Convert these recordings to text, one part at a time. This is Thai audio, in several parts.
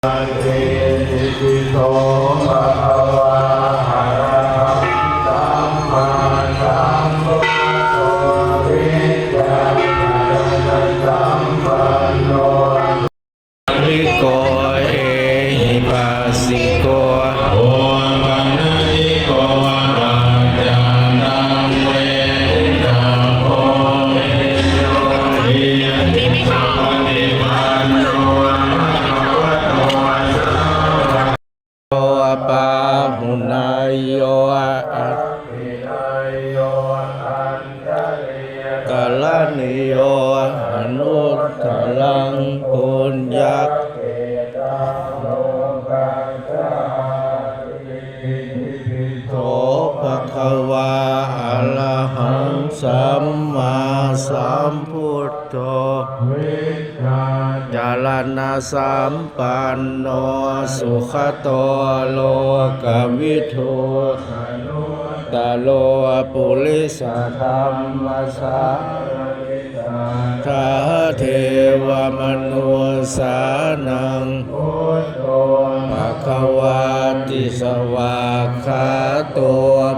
เตติโสภะคะวะอะระหังสัมมาสัมพุทโธวิชาญาณสัมปันโนริโกเอหิปัสสิโกโอปัญญิโกราจานังเวทิตาโพมิโยหิติสัพพะปันโนปาหุนายโยอัตถินายโยอันตริยกาลนิโยอนุตตรังปุญญเกตังโลกัสสะอิติโสภะคะวะอะระหังสัมมาสัมพุทโธวิชาญาณสัมปันโนสุขโตโลกวิทูตโลปุริสธรรมสารทาเทวมนุสานังพุทโธภควาติสวากขาโต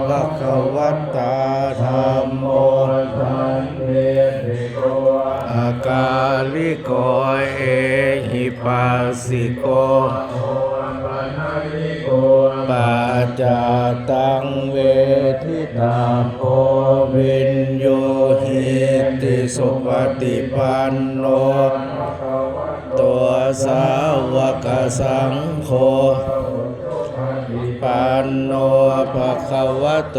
ภควตาธัมโมสันเทติโกอากาลิโกเอหิปัสสิโกปัจจตังเวทิตาโพวินโยหิติสุปฏิปันโนตัวสาวกสังโฆปันโนภะคะวะโต